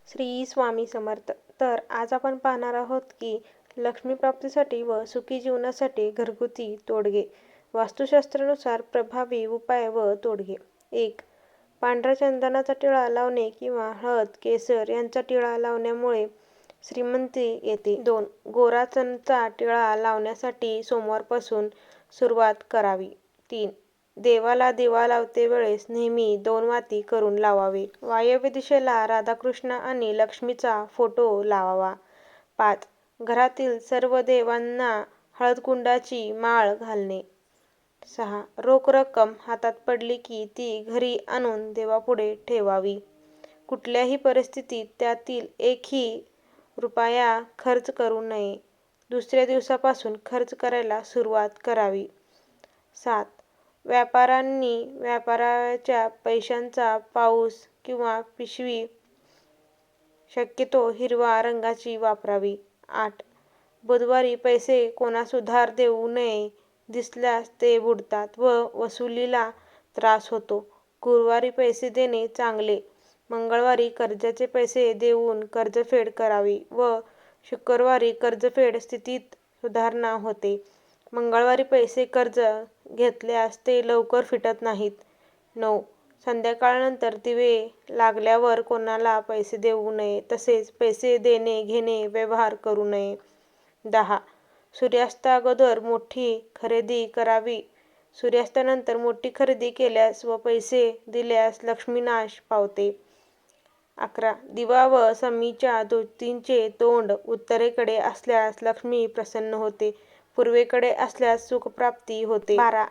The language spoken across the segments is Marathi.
श्री स्वामी समर्थ. तर आज आपण पाहणार आहोत की लक्ष्मी प्राप्तीसाठी व सुखी जीवनासाठी घरगुती तोडगे, वास्तुशास्त्रानुसार प्रभावी उपाय व तोडगे. 1. पांढऱ्या चंदनाचा टिळा लावणे किंवा हळद, केसर यांचा टिळा लावण्यामुळे श्रीमंती येते. 2. गोराचनचा टिळा लावण्यासाठी सोमवारपासून सुरुवात करावी. 3. देवाला दिवा लावते वेळेस नेहमी 2 वाती करून लावावे. वायव्य दिशेला राधाकृष्ण आणि लक्ष्मीचा फोटो लावावा. 5. घरातील सर्व देवांना हळदकुंडाची माळ घालणे. 6. रोख रक्कम हातात पडली की ती घरी आणून देवापुढे ठेवावी. कुठल्याही परिस्थितीत त्यातील एकही रुपया खर्च करू नये. दुसऱ्या दिवसापासून खर्च करायला सुरुवात करावी. 7. व्यापाऱ्यांनी व्यापाराच्या पैशांचा पाऊस किंवा पिशवी शक्यतो हिरवा रंगाची वापरावी. 8. बुधवारी पैसे कोणास उधार देऊ नये. दिसल्यास ते बुडतात व वसुलीला त्रास होतो. गुरुवारी पैसे देणे चांगले. मंगळवारी कर्जाचे पैसे देऊन कर्जफेड करावी व शुक्रवारी कर्जफेड स्थितीत सुधारणा होते. मंगळवारी पैसे कर्ज घेतल्यास ते लवकर फिटत नाहीत. 9. संध्याकाळनंतर दिवे लागल्यावर कोणाला पैसे देऊ नये तसेच पैसे देणे घेणे व्यवहार करू नये. 10. सूर्यास्ताअगोदर मोठी खरेदी करावी. सूर्यास्तानंतर मोठी खरेदी केल्यास व पैसे दिल्यास लक्ष्मीनाश पावते. 11. दिवा व समईच्या ज्योतीचे तोंड उत्तरेकडे असल्यास लक्ष्मी प्रसन्न होते. पूर्वेकडे असल्यास सुखप्राप्ती होते. 12.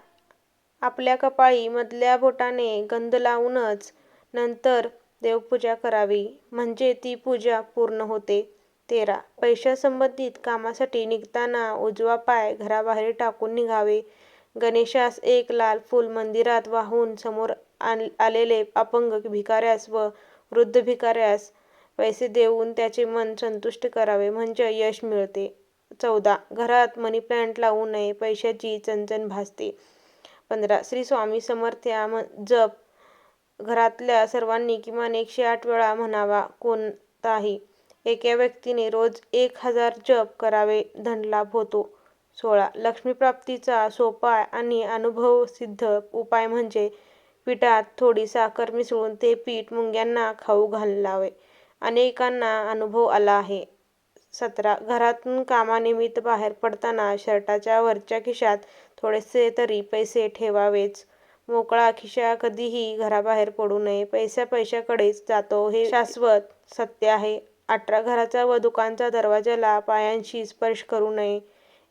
आपल्या कपाळी मधल्या बोटाने गंध लावूनच नंतर देवपूजा करावी म्हणजे ती पूजा पूर्ण होते. 13. पैशासंबंधित कामासाठी निघताना उजवा पाय घराबाहेर टाकून निघावे. गणेशास एक लाल फूल मंदिरात वाहून समोर आलेले अपंग भिकाऱ्यास व वृद्ध भिकाऱ्यास पैसे देऊन त्याचे मन संतुष्ट करावे म्हणजे यश मिळते. 14. घरात मनी प्लांट लावू नये. पैशाची चणचण भासते. 15. श्री स्वामी समर्थ जप घरातल्या सर्वांनी किमान 108 वेळा म्हणावा. कोणताही एका व्यक्तीने रोज 1000 जप करावे. धनलाभ होतो. 16. लक्ष्मीप्राप्तीचा सोपा आणि अनुभवसिद्ध उपाय म्हणजे पिठात थोडी साखर मिसळून ते पीठ मुंग्यांना खाऊ घालावे. अनेकांना अनुभव आला आहे. 17. घरातून कामानिमित्त बाहेर पडताना शर्टाच्या वरच्या खिशात थोडेसे तरी पैसे ठेवावेच. मोकळा खिसा कधीही घराबाहेर पडू नये. पैसा पैशाकडेच जातो हे शाश्वत सत्य आहे. 18. घराचा व दुकानाचा दरवाजाला पायांशी स्पर्श करू नये.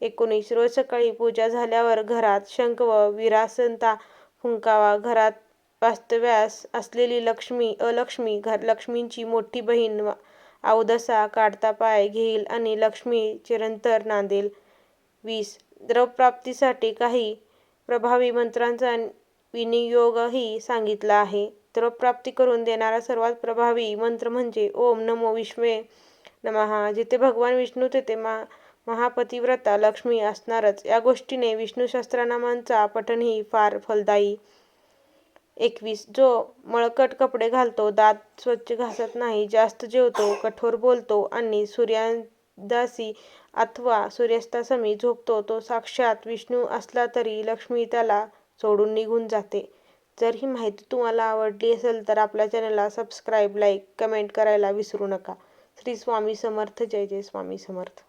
19. रोज सकाळी पूजा झाल्यावर घरात शंख व विरासता फुंकावा. घरात वास्तव्यास असलेली अलक्ष्मी लक्ष्मीची मोठी बहीण अवदसा काढता पाय घेईल आणि लक्ष्मी चिरंतन नांदेल. 20. द्रव्यप्राप्तीसाठी काही प्रभावी मंत्रांचा विनियोगही सांगितला आहे. द्रव्यप्राप्ती करून देणारा सर्वात प्रभावी मंत्र म्हणजे ओम नमो विष्णवे नमः. जिथे भगवान विष्णू तिथे महापतिव्रता लक्ष्मी असणारच. या गोष्टीने विष्णू सहस्रनामांचा पठणही फार फलदायी. 21. जो मळकट कपडे घालतो, दात स्वच्छ घासत नाही, जास्त जेवतो, कठोर बोलतो आणि सूर्योदयासी अथवा सूर्यास्तासमयी झोपतो तो साक्षात विष्णू असला तरी लक्ष्मी त्याला सोडून निघून जाते. जर ही माहिती तुम्हाला आवडली असेल तर आपल्या चॅनलला सबस्क्राईब, लाईक, कमेंट करायला विसरू नका. श्री स्वामी समर्थ. जय जय स्वामी समर्थ.